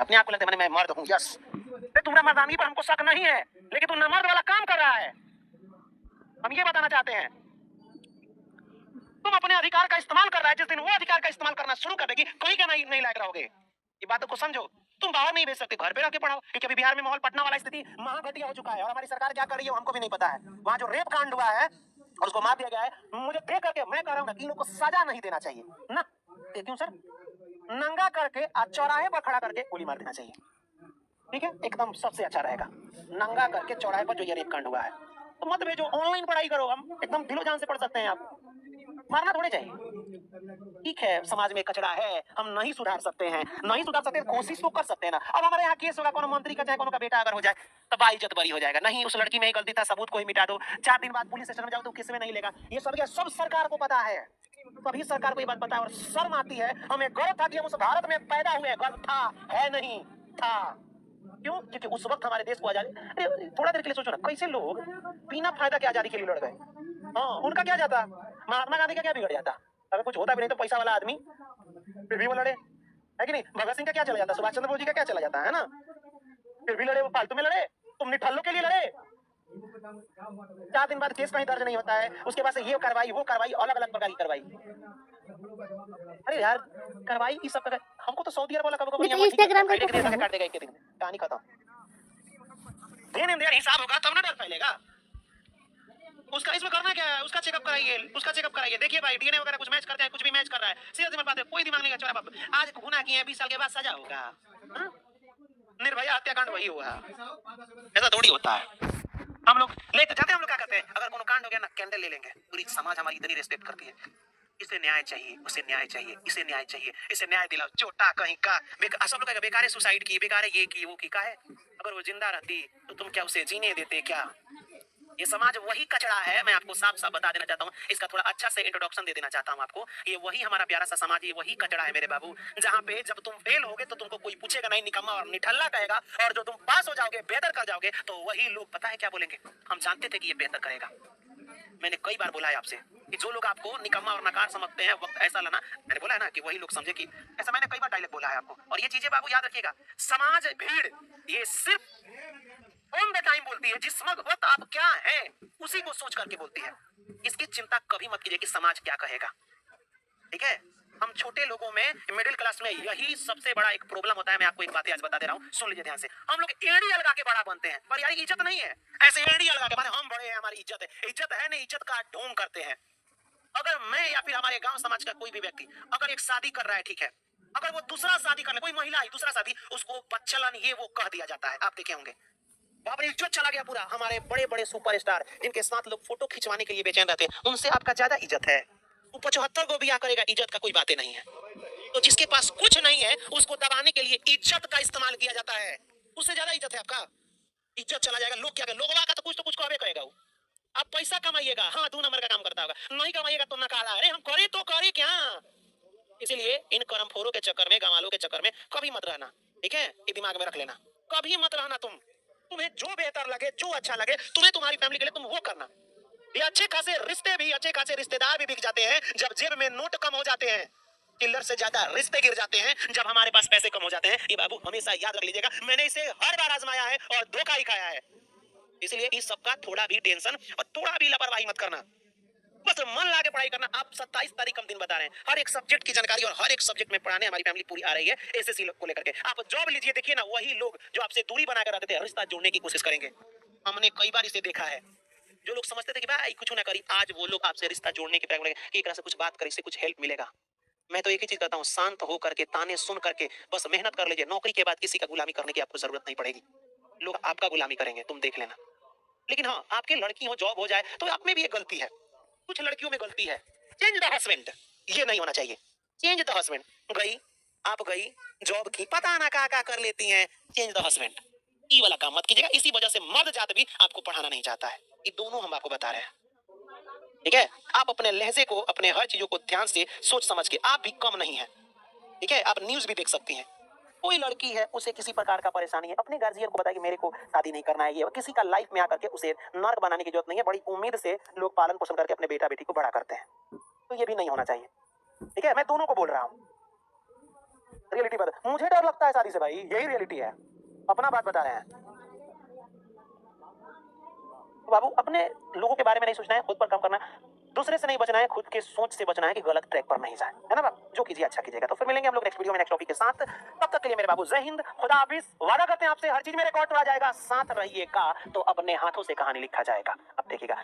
अपने आप को लगता है मैं मर्द हूँ, यस, तुम्हारा मर्दानगी पर हमको शक नहीं है, लेकिन तुम नमर्द वाला काम कर रहा है। हम ये बताना चाहते हैं, तुम अपने अधिकार का इस्तेमाल कर रहा है, जिस दिन वो अधिकार का इस्तेमाल करना शुरू कर देगी, कहीं का नहीं लायक रहोगे। ये बातों को समझो। तुम बाहर नहीं भेज सकते, घर पे रह के पढ़ाओ, क्योंकि अभी बिहार में माहौल पटना वाला स्थिति महाघटिया हो चुका है, और हमारी सरकार क्या कर रही है हमको भी नहीं पता है। वहाँ जो रेप कांड हुआ है और उसको मार दिया गया है, मुझे देख करके मैं कह रहा हूँ कि इन लोग को सजा नहीं देना चाहिए ना। क्यों सर? नंगा करके चौराहे पर खड़ा करके गोली मार देना चाहिए, ठीक है, एकदम सबसे अच्छा रहेगा। नंगा करके चौराहे पर जो ये रेप कांड हुआ है, तो मत भेजो, ऑनलाइन पढ़ाई करो, हम एकदम दिलो जान से पढ़ सकते हैं। आप मारना थोड़े चाहिए। ठीक है, समाज में कचरा है, हम नहीं सुधार सकते हैं, नहीं सुधार सकते, कोशिश तो कर सकते हैं ना। अब हमारे यहाँ केस होगा, कोनो मंत्री का चाहे कोनो का बेटा अगर हो जाए तो बाइज्जत बरी हो जाएगा। नहीं, उस लड़की में ही गलती था, सबूत को ही मिटा दो, 4 दिन बाद पुलिस स्टेशन में जाओ तो किसी में नहीं लेगा। ये सब सरकार को पता है, सभी सरकार को ये बात पता है, और शर्म आती है। हमें गर्व था कि हम उस भारत में पैदा हुए, गर्व था, है नहीं था। क्यों? क्योंकि उस वक्त हमारे देश को आजादी, अरे थोड़ा देर के लिए सोचो ना, कैसे लोग बिना फायदा के आजादी के लिए लड़ गए। हाँ, उनका क्या जाता, महात्मा गांधी का क्या बिगड़ जाता? अगर कुछ होता भी नहीं तो पैसा वाला आदमी, फिर भी वो लड़े, है कि नहीं? भगत सिंह का क्या चला जाता, सुभाष चंद्र बोस जी का क्या चला जाता है ना, फिर भी लड़े, वो फालतू में लड़े, तुम निठल्लों के लिए लड़े। 4 दिन बाद केस कहीं दर्ज नहीं होता है, उसके बाद से ये कार्रवाई वो कार्रवाई, अलग अलग प्रकार की कार्रवाई। अरे यार, कार्रवाई की सब हमको तो सऊदी अरब वाला कभी कभी इंस्टाग्राम का काट देगा एक दिन में, कहानी खत्म। देन हिसाब होगा तब ना डर फैलेगा। उसका इसमें करना क्या है, उसका चेकअप कराइए, देखिए भाई डीएनए वगैरह कुछ मैच करते हैं, कुछ भी मैच कर रहा है, सीधा सी बात है, कोई दिमाग नहीं का बाप। आज गुनाह किए 20 साल के बाद सजा होगा। निर्भया हत्याकांड वही हुआ, ऐसा थोड़ी होता है। हम लोग लेते जाते हैं, हम लोग क्या करते हैं, अगर कोनो कांड हो गया ना, कैंडल ले लेंगे, पूरी समाज हमारी इतनी रिस्पेक्ट करती है, इसे न्याय चाहिए, उसे न्याय चाहिए, इसे न्याय चाहिए, इसे न्याय दिलाओ, चोटा कहीं का सब लोग बेकार सुसाइड की, बेकार ये की वो की का है। अगर वो जिंदा रहती तो तुम क्या उसे जीने देते क्या? ये समाज वही कचरा है, मैं आपको साफ साफ बता देना चाहता हूँ, इसका थोड़ा अच्छा से इंट्रोडक्शन दे देना चाहता हूँ आपको। ये वही हमारा प्यारा सा समाज, ये वही कचरा है मेरे बाबू, जहाँ पे जब तुम फेल होगे तो तुमको कोई पूछेगा नहीं, निकम्मा और निठल्ला कहेगा, और जो तुम पास हो जाओगे, बेहतर कर जाओगे, तो वही लोग पता है क्या बोलेंगे, हम जानते थे कि ये बेहतर करेगा। मैंने कई बार बोला है आपसे कि जो लोग आपको निकम्मा और नकार समझते हैं, वक्त ऐसा लाना, मैंने बोला है ना कि वही लोग समझे कि ऐसा, मैंने कई बार डायलॉग बोला है आपको। और ये चीजें बाबू याद रखिएगा, समाज भीड़ ये सिर्फ ऑन द टाइम बोलती है, जिस वक्त आप क्या हैं उसी को सोच करके बोलती है। इसकी चिंता कभी मत कीजिए कि समाज क्या कहेगा, ठीक है? हम छोटे लोगों में, मिडिल क्लास में यही सबसे बड़ा एक प्रॉब्लम होता है। मैं आपको एक बात आज बता दे रहा हूँ, सुन लीजिए ध्यान से। हम लोग एड़ी अलगा के बड़ा बनते हैं, पर यार इज्जत नहीं है। ऐसे एड़ी अलगा के हम बड़े हैं, हमारी इज्जत है, इज्जत है नहीं, इज्जत का ढोंग करते हैं। अगर मैं या फिर हमारे गांव समाज का कोई भी व्यक्ति अगर एक शादी कर रहा है, ठीक है, अगर वो दूसरा शादी कर ले, कोई महिला है दूसरा शादी, उसको बच्चलन ये वो कह दिया जाता है, आप देखे होंगे। बाप रे, इज्जत चला गया पूरा। हमारे बड़े बड़े सुपरस्टार जिनके साथ लोग फोटो खिंचवाने के लिए बेचैन रहते हैं, उनसे आपका ज्यादा इज्जत है। वो 75 को ब्याह करेगा, इज्जत का कोई बातें नहीं है। तो जिसके पास कुछ नहीं है उसको दबाने के लिए इज्जत का इस्तेमाल किया जाता है, उससे ज्यादा इज्जत है आपका। इज्जत चला जाएगा, लोग क्या करेंगे, लोगों का तो कुछ कहबे करेगा वो। आप पैसा कमाइएगा, हाँ 2 नंबर का काम करता होगा, नहीं कमाइएगा तो नकारा। अरे हम करे तो करे क्या? इसीलिए इन कर्मखोरों के चक्कर में, गंवालों के चक्कर में कभी मत रहना, ठीक है? ये दिमाग में रख लेना, कभी मत रहना। तुम्हें जो बेहतर लगे, जो अच्छा लगे तुम्हें, तुम्हारी फैमिली के लिए, तुम वो करना। ये अच्छे खासे रिश्ते भी, अच्छे खासे रिश्तेदार भी बिक जाते हैं जब जेब में नोट कम हो जाते हैं। चिल्लर से ज्यादा रिश्ते गिर जाते हैं जब हमारे पास पैसे कम हो जाते हैं। ये बाबू हमेशा याद रख लीजिएगा, मैंने इसे हर बार आजमाया है और धोखा ही खाया है। इसलिए इस सबका थोड़ा भी टेंशन और थोड़ा भी लापरवाही मत करना, बस मन ला के पढ़ाई करना। आप 27 तारीख हम दिन बता रहे हैं, हर एक सब्जेक्ट की जानकारी और हर एक सब्जेक्ट में पढ़ाने हमारी फैमिली पूरी आ रही है एसएससी को लेकर के। आप जॉब लीजिए, देखिए ना, वही लोग जो आपसे दूरी बनाकर रहते थे, रिश्ता जोड़ने की कोशिश करेंगे। हमने कई बार इसे देखा है। जो लोग समझते थे कि भाई कुछ ना करी, आज वो लोग आपसे रिश्ता जोड़ने की प्रयास करेंगे कि एक तरह से कुछ बात करें, इससे कुछ हेल्प मिलेगा। मैं तो एक ही चीज करता हूँ, शांत हो करके, ताने सुन करके बस मेहनत कर लीजिए। नौकरी के बाद किसी का गुलामी करने की आपको जरूरत नहीं पड़ेगी, लोग आपका गुलामी करेंगे, तुम देख लेना। लेकिन हाँ, आपकी लड़की हो, जॉब हो जाए तो आप में भी एक गलती है, कुछ लड़कियों में गलती है, चेंज द हस्बैंड, ये नहीं होना चाहिए। चेंज द हस्बैंड, आप गई जॉब की, पता ना क्या कर लेती हैं, चेंज द हस्बैंड, ये वाला काम मत कीजिएगा। इसी वजह से मर्द जात भी आपको पढ़ाना नहीं चाहता है। ये दोनों हम आपको बता रहे हैं, ठीक है? आप अपने लहजे को, अपने हर चीजों को ध्यान से सोच समझ के, आप भी कम नहीं है, ठीक है? आप न्यूज भी देख सकती हैं। कोई लड़की है, उसे किसी प्रकार का परेशानी है, अपने गार्जियन को बताए कि मेरे को शादी नहीं करना है, ये किसी का लाइफ में आकर के उसे नर्क बनाने की जरूरत नहीं है। बड़ी उम्मीद से लोग पालन पोषण करके अपने बेटा बेटी को बड़ा करते हैं, तो ये भी नहीं होना चाहिए, ठीक है? मैं दोनों को बोल रहा हूँ। रियलिटी बता, मुझे डर लगता है शादी से भाई, यही रियलिटी है, अपना बात बता रहे हैं। बाबू अपने लोगों के बारे में नहीं सोचना है, खुद पर काम करना है, दूसरे से नहीं बचना है, खुद के सोच से बचना है कि गलत ट्रैक पर नहीं जाए, है ना बाबू? जो कीजिए अच्छा कीजिएगा। तो फिर मिलेंगे हम लोग नेक्स्ट वीडियो में नेक्स्ट टॉपिक के साथ। तब तक के लिए मेरे बाबू जय हिंद, खुदा हाफिज। वादा करते हैं आपसे हर चीज में रिकॉर्ड करा जाएगा, साथ रहिएगा तो अपने हाथों से कहानी लिखा जाएगा। अब देखिएगा